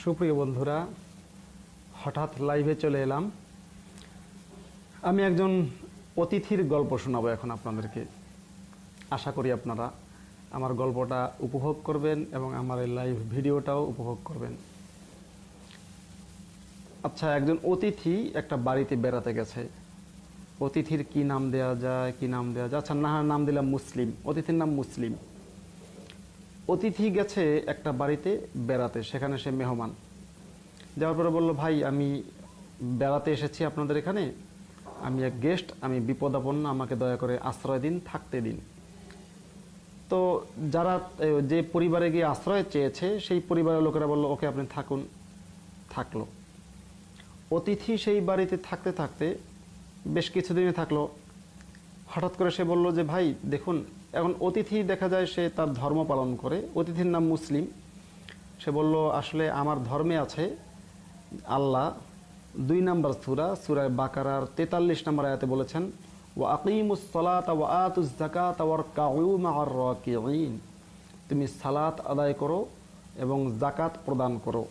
সুপ্রিয় বন্ধুরা, হঠাৎ লাইভে চলে এলাম। আমি একজন অতিথির গল্প শোনাবো এখন আপনাদেরকে। আশা করি আপনারা আমার গল্পটা উপভোগ করবেন এবং আমার এই লাইভ ভিডিওটাও উপভোগ করবেন। আচ্ছা, একজন অতিথি একটা বাড়িতে বেড়াতে গেছে। অতিথির কি নাম দেওয়া যায়, আচ্ছা নাম দিলাম মুসলিম। অতিথির নাম মুসলিম। অতিথি গেছে একটা বাড়িতে বেড়াতে, সেখানে সে মেহমান। যাওয়ার পরে বলল, ভাই আমি বেড়াতে এসেছি আপনাদের এখানে, আমি এক গেস্ট, আমি বিপদাপন্ন, আমাকে দয়া করে আশ্রয় দিন, থাকতে দিন। তো যারা যে পরিবারে গিয়ে আশ্রয় চেয়েছে সেই পরিবারের লোকেরা বলল, ওকে আপনি থাকুন। থাকলো। অতিথি সেই বাড়িতে থাকতে থাকতে বেশ কিছুদিনে থাকলো। হঠাৎ করে সে বলল যে, ভাই দেখুন, এখন অতিথি দেখা যায় সে তার ধর্ম পালন করে। অতিথির নাম মুসলিম। সে বলল, আসলে আমার ধর্মে আছে আল্লাহ 2 নম্বর সূরা বাকারার 43 নম্বর আয়াতে বলেছেন, ওয়া আকিমুস সালাতা ওয়া আতুজ যাকাতা ওয়ারকাউ মা'আর রাকিঈন। তুমি সালাত আদায় করো এবং যাকাত প্রদান করো,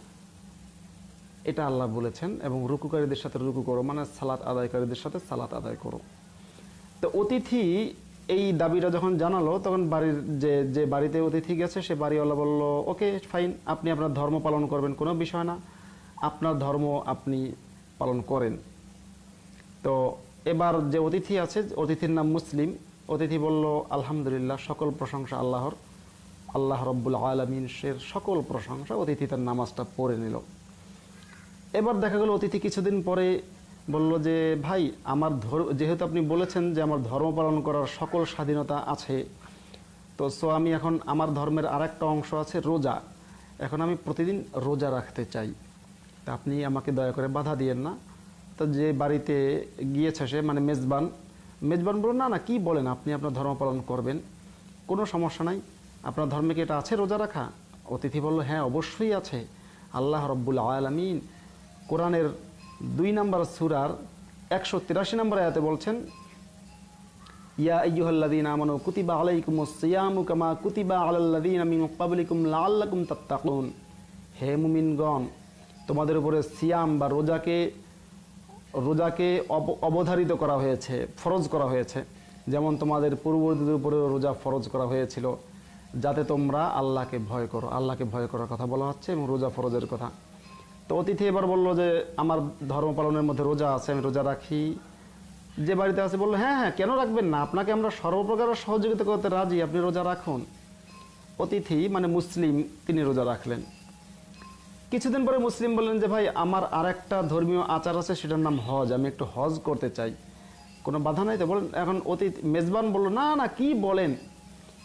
এটা আল্লাহ বলেছেন, এবং রুকুকারীদের সাথে রুকু করো, মানে সালাত আদায়কারীদের সাথে সালাত আদায় করো। তো অতিথি এই দাবিটা যখন জানালো, তখন বাড়ির যে বাড়িতে অতিথি গেছে সে বাড়িওয়ালা বলল, ওকে ফাইন, আপনি আপনার ধর্ম পালন করবেন, কোনো বিষয় না, আপনার ধর্ম আপনি পালন করেন। তো এবার যে অতিথি আছে, অতিথির নাম মুসলিম। অতিথি বলল, আলহামদুলিল্লাহ, সকল প্রশংসা আল্লাহর, আল্লাহ রব্বুল আলামিন এর সকল প্রশংসা। অতিথি তার নামাজটা পড়ে নিল। এবার দেখা গেল অতিথি কিছুদিন পরে বলল যে, ভাই আমার যেহেতু আপনি বলেছেন যে আমার ধর্ম পালন করার সকল স্বাধীনতা আছে, তো আমি এখন আমার ধর্মের আরেকটা অংশ আছে রোজা, এখন আমি প্রতিদিন রোজা রাখতে চাই, তা আপনি আমাকে দয়া করে বাধা দিয়েন না। তো যে বাড়িতে গিয়েছে সে, মানে মেজবান বলল, না কি বলেন, আপনি আপনার ধর্ম পালন করবেন, কোনো সমস্যা নাই, আপনার ধর্মে কি এটা আছে রোজা রাখা? অতিথি বলল, হ্যাঁ অবশ্যই আছে। আল্লাহ রব্বুল আলামিন কোরআনের 2 নম্বর সূরার 183 নম্বর আয়াতে বলছেন, ইয়া আইয়ুহাল্লাযীনা আমানু কুতিবা আলাইকুমুস সিয়ামু কামা কুতিবা আলাল্লাযীনা মিন ক্বাবলিকুম লাআল্লাকুম তাত্তাকুন। হে মুমিনগণ, তোমাদের উপরে সিয়াম বা রোজাকে অবধারিত করা হয়েছে, ফরজ করা হয়েছে, যেমন তোমাদের পূর্ববর্তীদের উপরে রোজা ফরজ করা হয়েছিল, যাতে তোমরা আল্লাহকে ভয় করো। আল্লাহকে ভয় করার কথা বলা হচ্ছে এবং রোজা ফরজের কথা। তো অতিথি এবার বলল যে, আমার ধর্ম পালনের মধ্যে রোজা আছে, আমি রোজা রাখি। যে বাড়িতে আছে বলল, হ্যাঁ হ্যাঁ, কেন রাখবেন না, আপনাকে আমরা সর্বপ্রকার সহযোগিতা করতে রাজি, আপনি রোজা রাখুন। অতিথি মানে মুসলিম, তিনি রোজা রাখলেন। কিছুদিন পরে মুসলিম বললেন যে, ভাই আমার আরেকটা ধর্মীয় আচার আছে, সেটার নাম হজ, আমি একটু হজ করতে চাই, কোনো বাধা নাই তো? বলেন। এখন মেজবান বলল, না না, কি বলেন,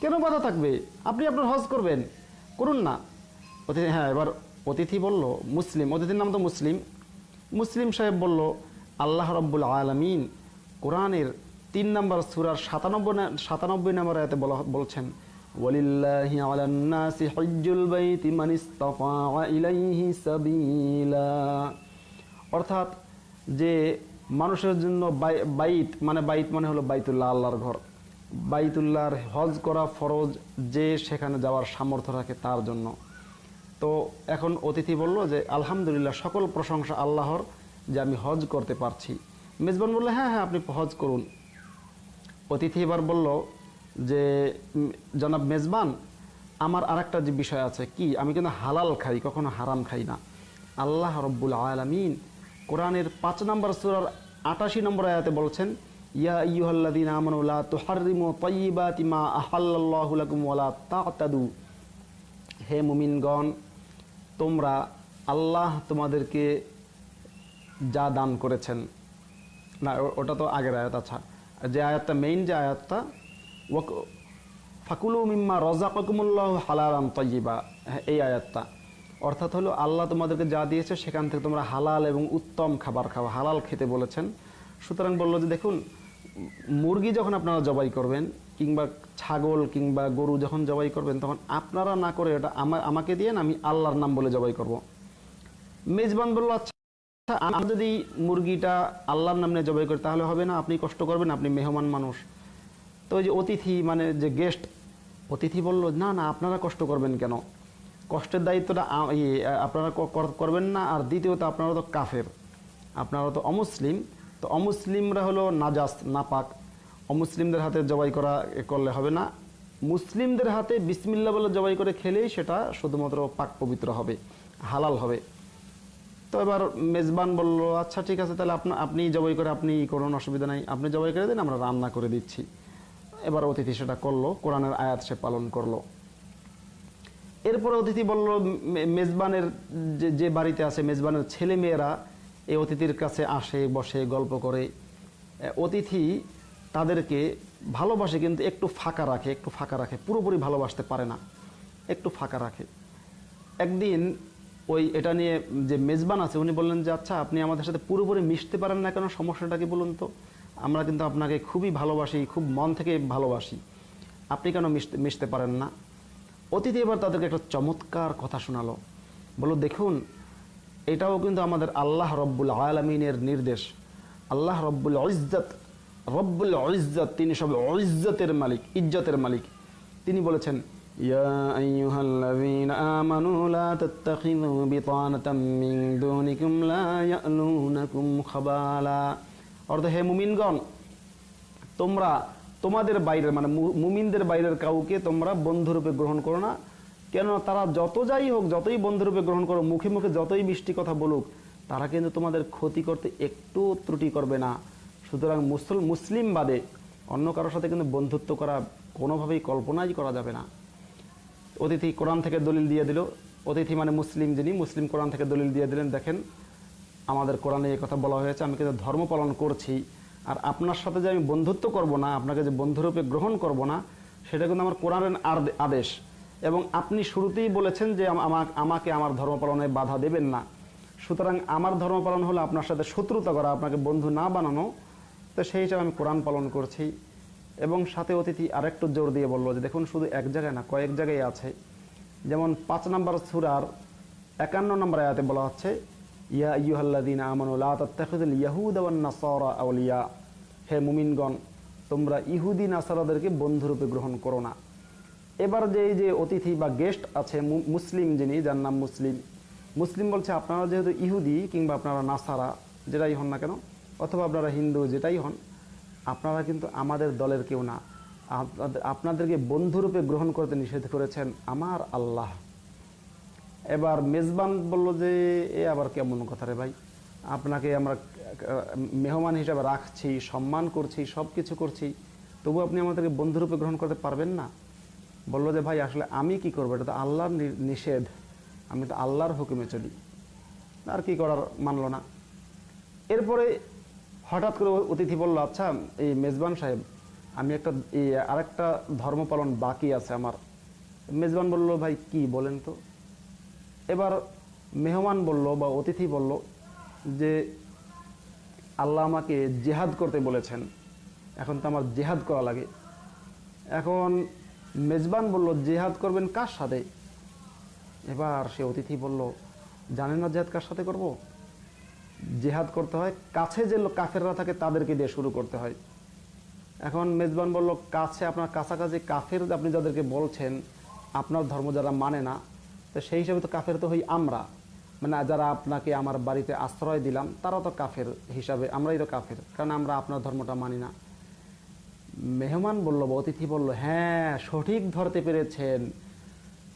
কেন বাধা থাকবে, আপনি আপনার হজ করবেন, করুন না। অতিথি, হ্যাঁ। এবার অতিথি বলল, মুসলিম, অতিথির নাম তো মুসলিম সাহেব বলল, আল্লাহ রব্বুল আলামিন কোরআনের 3 নম্বর সূরার 97 নম্বর আয়াতে বলছেন, ওয়ালিল্লাহি আলান নাসি হজ্জুল বাইতি মান ইসতাতা ইলাইহি সাবিলা। অর্থাৎ যে মানুষের জন্য বাইত মানে হলো বাইতুল্লাহ, আল্লাহর ঘর, বাইতুল্লাহর হজ করা ফরজ, যে সেখানে যাওয়ার সামর্থ্য রাখে তার জন্য। তো এখন অতিথি বলল যে, আলহামদুলিল্লাহ, সকল প্রশংসা আল্লাহর যে আমি হজ করতে পারছি। মেজবান বলল, হ্যাঁ হ্যাঁ, আপনি হজ করুন। অতিথি এবার বলল যে, জনাব মেজবান, আমার আরেকটা যে বিষয় আছে, কি, আমি কিন্তু হালাল খাই, কখনো হারাম খাই না। আল্লাহ রব্বুল আলামিন কোরআনের 5 নম্বর সূরার 88 নম্বর আয়াতে বলছেন, ইয়া আইয়ুহাল্লাযীনা আমানু লা তুহাররিমু তাইয়্যিবাতি মা আহাল্লাল্লাহু লাকুম ওয়া লা তা'তাদু। হে মুমিনগণ, তোমরা আল্লাহ তোমাদেরকে যা দান করেছেন, না ওটা তো আগের আয়াত। আচ্ছা, যে আয়াতটা মেইন, যে আয়াতটা, ফাকুলু মিম্মা রাযাকাকুমুল্লাহু হালালান তাইয়্যিবা, এই আয়াতটা অর্থাৎ হলো, আল্লাহ তোমাদেরকে যা দিয়েছে সেখান থেকে তোমরা হালাল এবং উত্তম খাবার খাও, হালাল খেতে বলেছেন। সুতরাং বললো যে, দেখুন, মুরগি যখন আপনারা জবাই করবেন, কিংবা ছাগল কিংবা গরু যখন জবাই করবেন, তখন আপনারা না করে এটা আমাকে দিয়ে, আমি আল্লাহর নাম বলে জবাই করব। মেজবান বলল, আচ্ছা আমি যদি মুরগিটা আল্লাহর নাম নিয়ে জবাই করি তাহলে হবে না? আপনি কষ্ট করবেন, আপনি মেহমান মানুষ। তো ওই যে অতিথি, মানে যে গেস্ট, অতিথি বলল, না না, আপনারা কষ্ট করবেন কেন? কষ্টের দায়িত্বটা আপনারা করবেন না। আর দ্বিতীয়ত আপনারা তো কাফের, আপনারা তো অমুসলিম, তো অমুসলিমরা হলো নাজাস, নাপাক, অমুসলিমদের হাতে জবাই করলে হবে না। মুসলিমদের হাতে বিসমিল্লাহ বলে জবাই করে খেলেই সেটা শুধুমাত্র পাক পবিত্র হবে, হালাল হবে। তো এবার মেজবান বলল আচ্ছা ঠিক আছে, তাহলে আপনি জবাই করে আপনি করুন, অসুবিধা নাই, আপনি জবাই করে দিন, আমরা রান্না করে দিচ্ছি। এবার অতিথি সেটা করলো, কোরআনের আয়াত সে পালন করলো। এরপরে অতিথি বলল, মেজবানের যে বাড়িতে আছে মেজবানের ছেলে মেয়েরা এই অতিথির কাছে আসে, বসে, গল্প করে। অতিথি তাদেরকে ভালোবাসে কিন্তু একটু ফাঁকা রাখে, পুরোপুরি ভালোবাসতে পারে না, একটু ফাঁকা রাখে। একদিন এটা নিয়ে যে মেজবান আছে উনি বললেন যে আচ্ছা আপনি আমাদের সাথে পুরোপুরি মিশতে পারেন না কেন, সমস্যাটা কি বলুন তো? আমরা কিন্তু আপনাকে খুবই ভালোবাসি, খুব মন থেকে ভালোবাসি, আপনি কেন মিশতে পারেন না? অতিথি এবার তাদেরকে একটা চমৎকার কথা শোনালো, বলল দেখুন এটাও কিন্তু আমাদের আল্লাহ রব্বুল আলামিনের নির্দেশ। আল্লাহ রব্বুল ইজ্জত, তিনি সব ইজ্জতের মালিক, ইজ্জতের মালিক। তিনি বলেছেন ইয়া আইয়ুহাল্লাযীনা আমানু লা তাত্তাখিযু বিতানাতাম মিন দুনিকুম লা ইয়ালুনাকুম খাবালা। অর্থাৎ হে মুমিনগণ, তোমরা তোমাদের বাইরের মানে মুমিনদের বাইরের কাউকে তোমরা বন্ধুরূপে গ্রহণ করো না। কেন? তারা যত যাই হোক, যতই বন্ধুরূপে গ্রহণ করো, মুখে মুখে যতই মিষ্টি কথা বলুক, তারা কিন্তু তোমাদের ক্ষতি করতে একটু ত্রুটি করবে না। সুতরাং মুসলিম বাদে অন্য কারোর সাথে কিন্তু বন্ধুত্ব করা কোনোভাবেই কল্পনাই করা যাবে না। অতিথি কোরআন থেকে দলিল দিয়ে দিল, অতিথি মানে মুসলিম, যিনি মুসলিম, কোরআন থেকে দলিল দিয়ে দিলেন, দেখেন আমাদের কোরআনে এই কথা বলা হয়েছে, আমি কিন্তু ধর্ম পালন করছি, আর আপনার সাথে যে আমি বন্ধুত্ব করব না, আপনাকে যে বন্ধুরূপে গ্রহণ করব না, সেটা কিন্তু আমার কোরআনের আদেশ। এবং আপনি শুরুতেই বলেছেন যে আমাকে আমার ধর্ম পালনে বাধা দেবেন না। সুতরাং আমার ধর্ম পালন হলো আপনার সাথে শত্রুতা করা, আপনাকে বন্ধু না বানানো। তো সেই হিসাবে আমি কোরআন পালন করছি। এবং সাথে অতিথি আরেকটু জোর দিয়ে বলল যে দেখুন শুধু এক জায়গায় না, কয়েক জায়গায় আছে। যেমন 5 নম্বর সূরার 51 নম্বর আয়াতে বলা হচ্ছে ইয়া আইয়ুহাল্লাযীনা আমানু লা তাত্তাখিযুল ইয়াহুদা ওয়ান নাসারা আউলিয়া। হে মুমিনগণ, তোমরা ইহুদি নাসারাদেরকে বন্ধুরূপে গ্রহণ করো না। এবার এই যে অতিথি বা গেস্ট আছে মুসলিম, যিনি, যার নাম মুসলিম বলছে আপনারা যেহেতু ইহুদি কিংবা আপনারা নাসারা যেটাই হন না কেন, অথবা আপনারা হিন্দু যেটাই হন, আপনারা কিন্তু আমাদের দলের কেউ না। আপনাদেরকে বন্ধুরূপে গ্রহণ করতে নিষেধ করেছেন আমার আল্লাহ। এবার মেজবান বলল যে এ আবার কেমন কথা রে ভাই, আপনাকে আমরা মেহমান হিসাবে রাখছি, সম্মান করছি, সব কিছু করছি, তবু আপনি আমাদেরকে বন্ধুরূপে গ্রহণ করতে পারবেন না? বলল যে ভাই আসলে আমি কি করবো, এটা তো আল্লাহর নিষেধ, আমি তো আল্লাহর হুকুমে চলি, আর কি করার, মানল না। এরপরে হঠাৎ করে অতিথি বলল আচ্ছা এই মেজবান সাহেব, আমি আরেকটা ধর্ম পালন বাকি আছে আমার। মেজবান বলল ভাই কি বলেন তো? এবার মেহমান বলল বা অতিথি বলল যে আল্লাহ আমাকে জিহাদ করতে বলেছেন, এখন তো আমার জিহাদ করা লাগে। এখন মেজবান বলল জিহাদ করবেন কার সাথে? এবার সে অতিথি বলল জানেন না জিহাদ কার সাথে করব? জিহাদ করতে হয় কাছে যে কাফেররা থাকে তাদেরকে দিয়ে শুরু করতে হয়। এখন মেজবান বলল কাছে, আপনার কাছাকাছি কাফের আপনি যাদেরকে বলছেন আপনার ধর্ম যারা মানে না, তো সেই হিসাবে তো কাফের তো হই আমরা, মানে যারা আপনাকে আমার বাড়িতে আশ্রয় দিলাম তারা তো কাফের হিসাবে, আমরাই তো কাফের, কারণ আমরা আপনার ধর্মটা মানি না। মেহমান বলল বা অতিথি বলল হ্যাঁ সঠিক ধরতে পেরেছেন।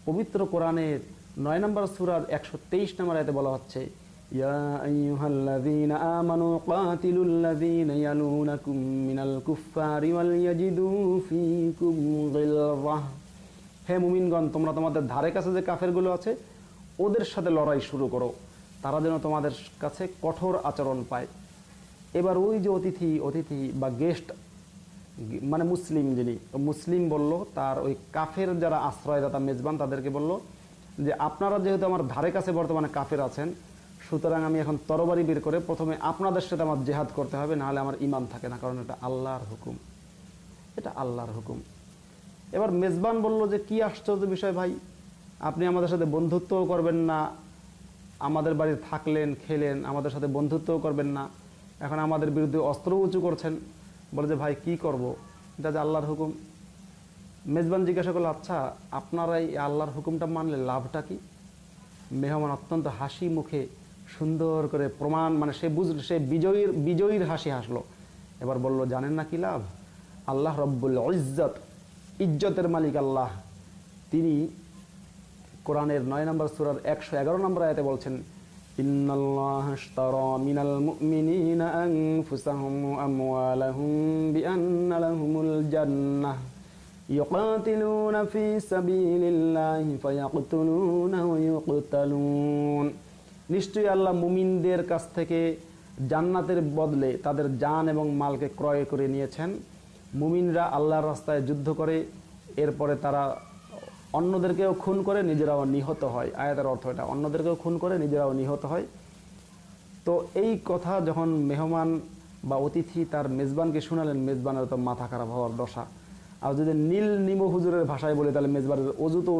পবিত্র কোরআনের 9 নম্বর সূরার 123 নম্বর আয়াতে বলা হচ্ছে ইয়া আইয়ুহাল্লাযীনা আমানু কাতিলুল্লাযীনা ইয়ালুনাকুম মিনাল কুফফারি ওয়াল ইয়াজিদু ফীকুম গিলযাহ। হে মুমিনগণ, তোমরা তোমাদের ধারে কাছে যে কাফেরগুলো আছে ওদের সাথে লড়াই শুরু করো, তারা যেন তোমাদের কাছে কঠোর আচরণ পায়। এবার ওই যে অতিথি বা গেস্ট মানে মুসলিম, যিনি মুসলিম বলল তার ওই কাফের যারা আশ্রয়দাতা মেজবান তাদেরকে বলল যে আপনারা যেহেতু আমার ধারে কাছে বর্তমানে কাফের আছেন, সুতরাং আমি এখন তরবারি বের করে প্রথমে আপনাদের সাথে আমার জিহাদ করতে হবে, নাহলে আমার ঈমান থাকে না, কারণ এটা আল্লাহর হুকুম, এটা আল্লাহর হুকুম। এবার মেজবান বলল যে কি আশ্চর্য বিষয় ভাই, আপনি আমাদের সাথে বন্ধুত্বও করবেন না, আমাদের বাড়িতে থাকলেন খেলেন, আমাদের সাথে বন্ধুত্বও করবেন না, এখন আমাদের বিরুদ্ধে অস্ত্র উঁচু করছেন। বলে যে ভাই কি করব, এটা যে আল্লাহর হুকুম। মেজবান জিজ্ঞাসা করলো আচ্ছা আপনারা এই আল্লাহর হুকুমটা মানলে লাভটা কি? মেহমান অত্যন্ত হাসি মুখে সুন্দর করে প্রমাণ, মানে সে বিজয়ীর হাসি হাসলো। এবার বলল, জানেন না কি লাভ? আল্লাহ রব্বুল ইজ্জত, ইজ্জতের মালিক আল্লাহ, তিনি কোরআনের 9 নম্বর সূরার 111 নম্বর আয়াতে বলছেন, ইন্নাল্লাহা আশতারা মিনাল মুমিনিনা আনফুসাহুম ওয়া আমওয়ালাহুম বিআন্না লাহুমুল জান্নাহ ইউকাতিলুনা ফি সাবিলিল্লাহি ফায়াকতুলুনা ওয়া ইউকতালুন। নিশ্চয়ই আল্লাহ মুমিনদের কাছ থেকে জান্নাতের বদলে তাদের জান এবং মালকে ক্রয় করে নিয়েছেন। মুমিনরা আল্লাহর রাস্তায় যুদ্ধ করে, এরপরে তারা অন্যদেরকেও খুন করে, নিজেরাও নিহত হয়। আয়াতের অর্থ এটা, অন্যদেরকেও খুন করে নিজেরাও নিহত হয়। তো এই কথা যখন মেহমান বা অতিথি তার মেজবানকে শোনালেন, মেজবানের তো মাথা খারাপ হওয়ার দশা। আর যদি নীল নিমো হুজুরের ভাষায় বলে, তাহলে মেজবানের অজু তো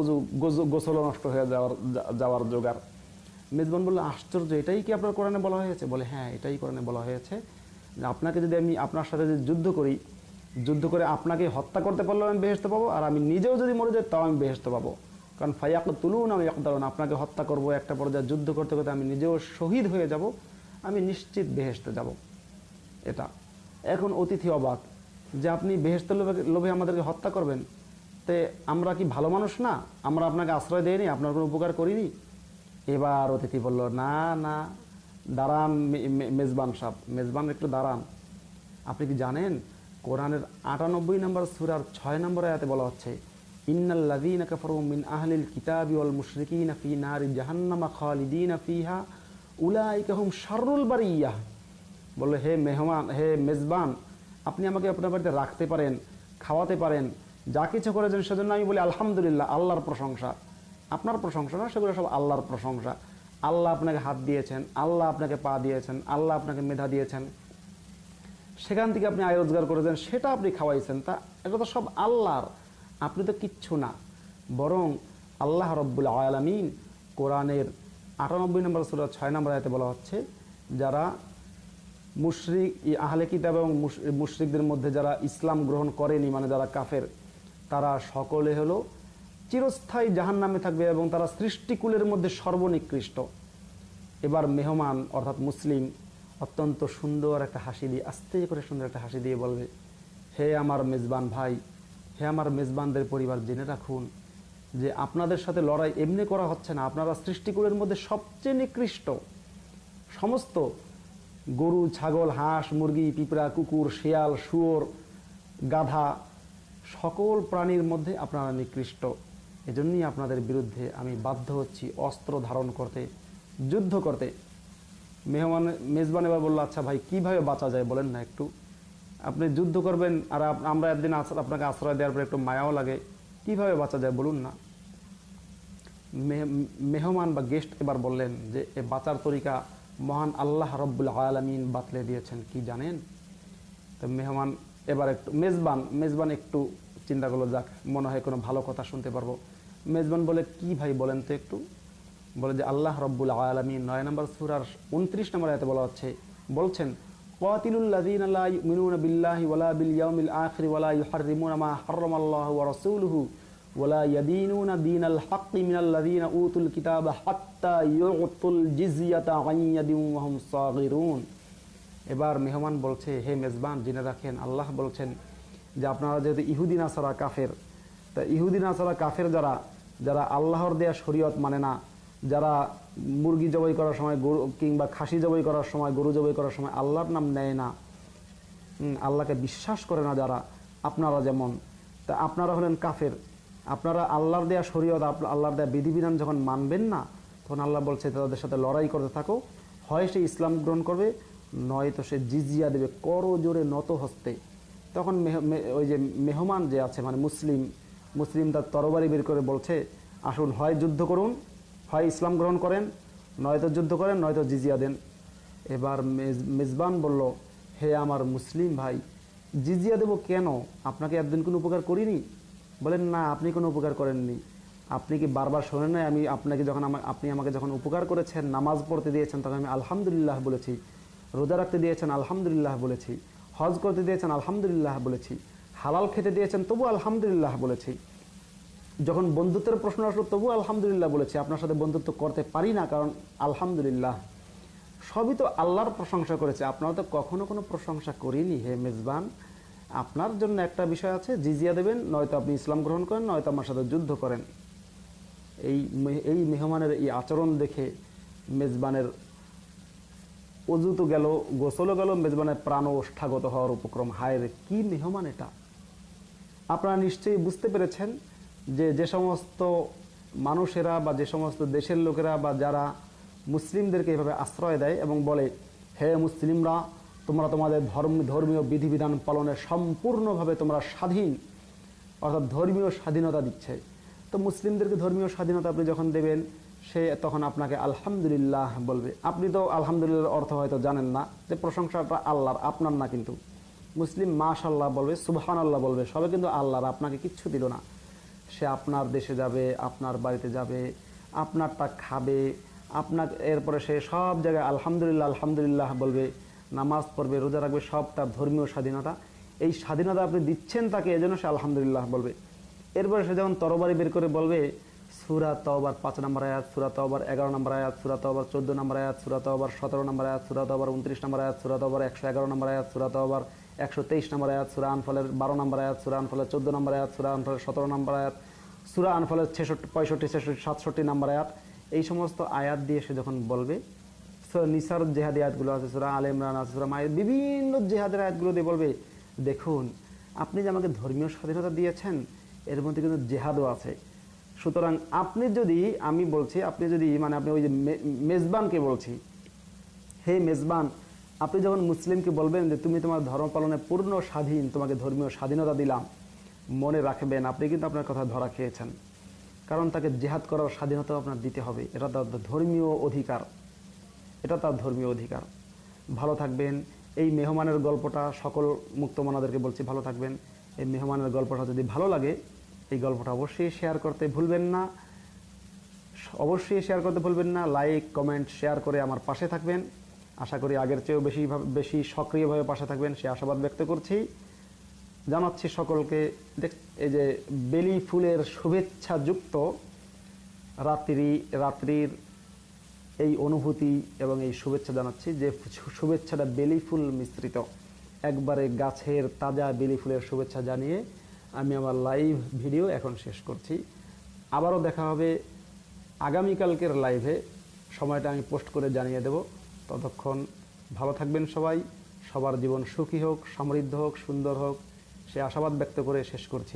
গোসল নষ্ট হয়ে যাওয়ার জোগাড়। মেজবান বলল, আশ্চর্য, এটাই কি আপনার কোরআনে বলা হয়েছে? বলে, হ্যাঁ, এটাই কোরআনে বলা হয়েছে যে আপনাকে যদি আমি আপনার সাথে যদি যুদ্ধ করি, যুদ্ধ করে আপনাকে হত্যা করতে পারলেও আমি বেহেশত পাবো, আর আমি নিজেও যদি মরে যাই তাও আমি বেহেশত পাবো। কারণ ফায়াকতুলুন আমি ইয়াকতালুন, আপনাকে হত্যা করব, একটা পর্যায়ে যুদ্ধ করতে করতে আমি নিজেও শহীদ হয়ে যাব, আমি নিশ্চিত বেহেশতে যাব। এটা এখন অতিথি অবাক যে আপনি বেহেশতের লোভে আমাদেরকে হত্যা করবেন, তে আমরা কি ভালো মানুষ না? আমরা আপনাকে আশ্রয় দেইনি, আপনার কোনো উপকার করিনি? এবার অতিথি বলল, না না, দাঁড়ান মেজবান সাহেব, মেজবান একটু দাঁড়ান। আপনি কি জানেন কোরআনের 98 নম্বর সূরার 6 নম্বর আয়াতে বলা হচ্ছে, ইন্নাল্লাযীনা কাফারু মিন আহলিল কিতাবি ওয়াল মুশরিকিনা ফি নারি জাহান্নামা খালিদিনা ফিহা উলাইকা হুম শাররুল বারিয়াহ। বলল, হে মেহমান, হে মেজবান, আপনি আমাকে আপনার বাড়িতে রাখতে পারেন, খাওয়াতে পারেন, যা কিছু করেছেন সেজন্য আমি বলি আলহামদুলিল্লাহ, আল্লাহর প্রশংসা। আপনার প্রশংসা না, সেগুলো সব আল্লাহর প্রশংসা। আল্লাহ আপনাকে হাত দিয়েছেন, আল্লাহ আপনাকে পা দিয়েছেন, আল্লাহ আপনাকে মেধা দিয়েছেন, সেখান থেকে আপনি আয় রোজগার করেছেন, সেটা আপনি খাওয়াইছেন, তা এটা তো সব আল্লাহর, আপনি তো কিচ্ছু না। বরং আল্লাহ রব্বুল আলামিন কোরআনের 98 নম্বর সূরা 6 নম্বর আয়াতে বলা হচ্ছে, যারা মুশরিক, আহলে কিতাব এবং মুশরিকদের মধ্যে যারা ইসলাম গ্রহণ করেনি, মানে যারা কাফের, তারা সকলে হলো চিরস্থায়ী জাহান্নামে থাকবে এবং তারা সৃষ্টিকুলের মধ্যে সর্বনিকৃষ্ট। এবার মেহমান অর্থাৎ মুসলিম অত্যন্ত সুন্দর একটা হাসি দিয়ে, আস্তে করে সুন্দর একটা হাসি দিয়ে বলবে, হে আমার মেজবান ভাই, হে আমার মেজবানদের পরিবার, জেনে রাখুন যে আপনাদের সাথে লড়াই এমনি করা হচ্ছে না, আপনারা সৃষ্টিকুলের মধ্যে সবচেয়ে নিকৃষ্ট। সমস্ত গরু, ছাগল, হাঁস, মুরগি, পিঁপড়া, কুকুর, শিয়াল, শুয়োর, গাধা, সকল প্রাণীর মধ্যে আপনারা নিকৃষ্ট। এজন্যই আপনাদের বিরুদ্ধে আমি বাধ্য হচ্ছি অস্ত্র ধারণ করতে, যুদ্ধ করতে। মেজবান এবার বলল, আচ্ছা ভাই, কিভাবে বাঁচা যায় বলেন না একটু? আপনি যুদ্ধ করবেন আর আমরা একদিন আপনাকে আশ্রয় দেওয়ার পর একটু মায়াও লাগে, কিভাবে বাঁচা যায় বলুন না? মেহমান বা গেস্ট এবার বললেন যে এ বাঁচার তরিকা মহান আল্লাহ রব্বুল আলামিন বাতলে দিয়েছেন, কি জানেন? তো মেহমান এবার একটু মেজবান একটু চিন্তা করলো, যাক, মনে হয় কোনো ভালো কথা শুনতে পারবো। মেজবান বলে, কি ভাই বলেন তো একটু? বলে যে আল্লাহ রব্বুল আলামিন 9 নম্বর সূরার 29 নম্বর আয়াতে বলা হচ্ছে, বলছেন, কাতিলুল লাযীনা লা ইউমিনুনা বিল্লাহি ওয়ালা বিল ইয়াউমিল আখির ওয়ালা ইউহাররিমুনা মা হারামাল্লাহু ওয়া রাসূলুহু ওয়ালা ইয়াদিনুনা দীনাল হাক্কি মিনাল লাযীনা উতুল কিতাবা হাত্তা ইউতুল জিজিয়াতা আন ইয়াদিন ওয়া হুম সাগিরুন। এবার মেহমান বলছে, হে মেজবান, জেনে রাখেন, আল্লাহ বলছেন যে আপনারা যেহেতু ইহুদি নাসারা কাফের, তা ইহুদি নাসারা কাফের যারা আল্লাহর দেয়া শরীয়ত মানে না, যারা মুরগি জবাই করার সময় গরু কিংবা খাসি জবাই করার সময়, গরু জবাই করার সময় আল্লাহর নাম নেয় না, আল্লাহকে বিশ্বাস করে না যারা, আপনারা যেমন, তা আপনারা হলেন কাফের। আপনারা আল্লাহর দেয়া শরীয়ত, আল্লাহর দেয়া বিধিবিধান যখন মানবেন না, তখন আল্লাহ বলছে তাদের সাথে লড়াই করতে থাকো, হয় সে ইসলাম গ্রহণ করবে, নয়তো সে জিজিয়া দেবে কর জোরে নত হস্তে। তখন ওই যে মেহমান যে আছে, মানে মুসলিম তার তরবারি বের করে বলছে, আসুন, হয় যুদ্ধ করুন, হয় ইসলাম গ্রহণ করেন, নয়তো যুদ্ধ করেন, নয়তো জিজিয়া দেন। এবার মেজবান বলল, হে আমার মুসলিম ভাই, জিজিয়া দেব কেন? আপনাকে একদিন কোনো উপকার করিনি? বলেন, না, আপনি কোনো উপকার করেননি। আপনি কি বারবার শোনেন নাই আমি আপনাকে যখন আপনি আমাকে যখন উপকার করেছেন, নামাজ পড়তে দিয়েছেন, তখন আমি আলহামদুলিল্লাহ বলেছি, রোজা রাখতে দিয়েছেন, আলহামদুলিল্লাহ বলেছি, হজ করতে দিয়েছেন, আলহামদুলিল্লাহ বলেছি, হালাল খেতে দিয়েছেন, তবু আলহামদুলিল্লাহ বলেছি। যখন বন্ধুত্বের প্রশ্ন আসলো তবু আলহামদুলিল্লাহ বলেছি, আপনার সাথে বন্ধুত্ব করতে পারি না, কারণ আলহামদুলিল্লাহ সবই তো আল্লাহর প্রশংসা করেছে, আপনারা তো কখনো কোনো প্রশংসা করিনি হে মেজবান। আপনার জন্য একটা বিষয় আছে, জিজিয়া দেবেন, নয়তো আপনি ইসলাম গ্রহণ করেন, নয়তো আমার সাথে যুদ্ধ করেন। এই মেহমানের এই আচরণ দেখে মেজবানের অজু তো গেল, গোসলও গেল, মেজবানের প্রাণ ওষ্ঠাগত হওয়ার উপক্রম। হায় রে, কি মেহমান এটা! আপনারা নিশ্চয়ই বুঝতে পেরেছেন যে সমস্ত মানুষেরা বা যে সমস্ত দেশের লোকেরা বা যারা মুসলিমদেরকে এভাবে আশ্রয় দেয় এবং বলে, হে মুসলিমরা, তোমরা তোমাদের ধর্মীয় বিধিবিধান পালনে সম্পূর্ণভাবে তোমরা স্বাধীন, অর্থাৎ ধর্মীয় স্বাধীনতা দিচ্ছে। তো মুসলিমদেরকে ধর্মীয় স্বাধীনতা আপনি যখন দেবেন, সে তখন আপনাকে আলহামদুলিল্লাহ বলবে। আপনি তো আলহামদুলিল্লাহর অর্থ হয়তো জানেন না, যে প্রশংসাটা আল্লাহর, আপনার না। কিন্তু মুসলিম মাশাল্লাহ বলবে, সুবহানাল্লাহ বলবে, সবে কিন্তু আল্লাহর, আপনাকে কিচ্ছু দিল না। সে আপনার দেশে যাবে, আপনার বাড়িতে যাবে, আপনারটা খাবে, আপনার, এরপরে সে সব জায়গায় আলহামদুলিল্লাহ আলহামদুলিল্লাহ বলবে, নামাজ পড়বে, রোজা রাখবে, সব তার ধর্মীয় স্বাধীনতা। এই স্বাধীনতা আপনি দিচ্ছেন তাকে, এজন্য সে আলহামদুলিল্লাহ বলবে। এরপরে সে যখন তরবারি বের করে বলবে, সূরা তওবার 5 নম্বর আয়াত, সূরা তওবার 11 নম্বর আয়াত, সূরা তওবার 14 নম্বর আয়াত, সূরা তওবার 17 নম্বর আয়াত, সূরা তওবার 29 নম্বর আয়াত, সূরা তওবার 111 নম্বর আয়াত, সূরা তওবার 123 নম্বর আয়াত, সূরা আনফালের 12 নম্বর আয়াত, সূরা আনফালের 14 নম্বর আয়াত, সূরা আনফালের 17 নম্বর আয়াত, সূরা আনফালের 65, 66, 67 নম্বর আয়াত, এই সমস্ত আয়াত দিয়ে সে যখন বলবে, সূরা নিসার জিহাদি আয়াতগুলো আছে, সূরা আলে ইমরান আছে, সূরা মায়ের বিভিন্ন জিহাদের আয়াতগুলো দিয়ে বলবে, দেখুন আপনি যে আমাকে ধর্মীয় স্বাধীনতা দিয়েছেন, এর মধ্যে কিন্তু জিহাদও আছে। সুতরাং আপনি যদি, আমি বলছি, আপনি যদি, মানে আপনি ওই যে মেজবানকে বলছি, হে মেজবান, আপনি যখন মুসলিমকে বলবেন যে তুমি তোমার ধর্ম পালনে পূর্ণ স্বাধীন, তোমাকে ধর্মীয় স্বাধীনতা দিলাম, মনে রাখবেন আপনি কিন্তু আপনার কথা ধরা খেয়েছেন। কারণ তাকে জিহাদ করার স্বাধীনতাও আপনার দিতে হবে, এটা তার ধর্মীয় অধিকার, এটা তার ধর্মীয় অধিকার। ভালো থাকবেন। এই মেহমানের গল্পটা সকল মুক্তমনাদেরকে বলছি, ভালো থাকবেন। এই মেহমানের গল্পটা যদি ভালো লাগে, এই গল্পটা অবশ্যই শেয়ার করতে ভুলবেন না, অবশ্যই শেয়ার করতে ভুলবেন না। লাইক, কমেন্ট, শেয়ার করে আমার পাশে থাকবেন। আশা করি আগের চেয়েও বেশি সক্রিয়ভাবে পাশে থাকবেন, সে আশাবাদ ব্যক্ত করছি। জানাচ্ছি সকলকে, এই যে বেলি ফুলের শুভেচ্ছা যুক্ত রাত্রির এই অনুভূতি এবং এই শুভেচ্ছা জানাচ্ছি, যে শুভেচ্ছাটা বেলি ফুল মিশ্রিত, একবারে গাছের তাজা বেলি ফুলের শুভেচ্ছা জানিয়ে আমি আমার লাইভ ভিডিও এখন শেষ করছি। আবারও দেখা হবে আগামীকালকের লাইভে, সময়টা আমি পোস্ট করে জানিয়ে দেব। ততক্ষণ ভালো থাকবেন সবাই, সবার জীবন সুখী হোক, সমৃদ্ধ হোক, সুন্দর হোক, সে আশাবাদ ব্যক্ত করে শেষ করছি।